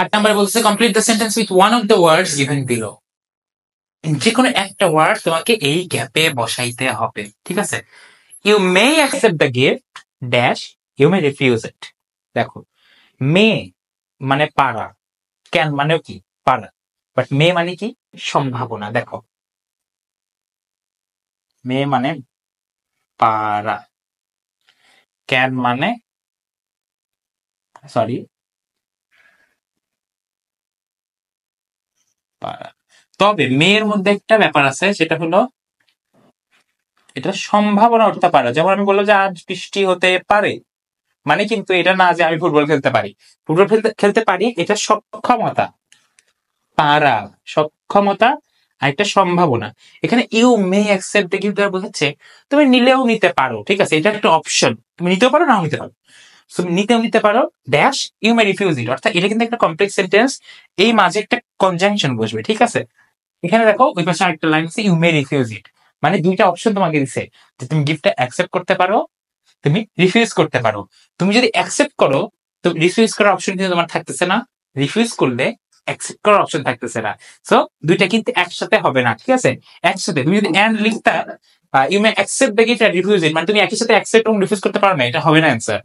8 number বলছে complete the sentence with one of the words given below. যে কোনো একটা ওয়ার্ড তোমাকে এই গ্যাপে বসাইতে হবে, ঠিক আছে? You may accept the gift dash you may refuse it. দেখো, মে মানে পারা, ক্যান মানে কি পারা, বাট মে মানে কি সম্ভাবনা। দেখো, মে মানে পারা, ক্যান মানে সরি পারা। তবে মেয়ের মধ্যে একটা ব্যাপার আছে, সেটা হলো এটা সম্ভাবনা হতে পারে। যেমন আমি বললাম যে আজ বৃষ্টি হতে পারে, মানে কিন্তু এটা না যে আমি ফুটবল খেলতে পারি। ফুটবল খেলতে পারি এটা সক্ষমতা, পারা সক্ষমতা আর একটা সম্ভাবনা। এখানে you may accept the gift দ্বারা বোঝাচ্ছে তুমি নিলেও নিতে পারো, ঠিক আছে? এটা একটা অপশন, তুমি নিতেও পারো নাও নিতে পারো। তুমি নিতেও নিতে পারো dash you may refuse it, অর্থাৎ এটা কিন্তু একটা কমপ্লেক্স সেন্টেন্স, এই মাঝে একটা কনজাংশন বসবে, ঠিক আছে? এখানে দেখো ওই পাশে আরেকটা লাইন আছে ইউ মে রিফিউজ ইট, মানে দুইটা অপশন তোমাকে দিচ্ছে যে তুমি গিফটটা অ্যাকসেপ্ট করতে পারো, তুমি রিফিউজ করতে পারো। তুমি যদি অ্যাকসেপ্ট করো তো রিফিউজ করার অপশন কিন্তু তোমার থাকতেছে না, রিফিউজ করলে অ্যাকসেপ্ট করার অপশন থাকতেছে না। সো দুইটা কিন্তু একসাথে হবে না, ঠিক আছে? একসাথে তুমি যদি এন্ড লিখতা you may accept the gift and refuse it, মানে তুমি একই সাথে অ্যাকসেপ্ট এবং রিফিউজ করতে পারো না, এটা হবে না অ্যান্সার।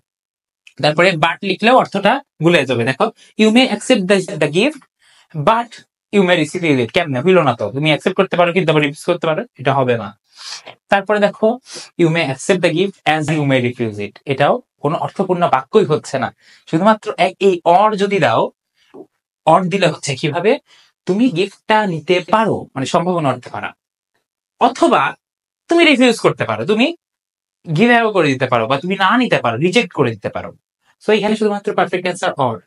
তারপরে বাট লিখলেও অর্থটা ভুলে যাবে। দেখো, you may accept the gift but you may refuse it, কেমনে হইলো না তো? তুমি অ্যাকসেপ্ট করতে পারো কিন্তু আবার রিফিউজ করতে পারো, এটা হবে না। তারপরে দেখো you may accept the gift as you may refuse it, এটাও কোনো অর্থপূর্ণ বাক্যই হচ্ছে না। শুধুমাত্র এই অর যদি দাও, অর দিলে হচ্ছে কিভাবে তুমি গিফটটা নিতে পারো, মানে সম্ভাবনা অর্থে পারা, অথবা তুমি রিফিউজ করতে পারো, তুমি গিভ অ্যাওয়ে করে দিতে পারো, বা তুমি না নিতে পারো, রিজেক্ট করে দিতে পারো। সো এখানে শুধুমাত্র পারফেক্ট অ্যান্সার অর।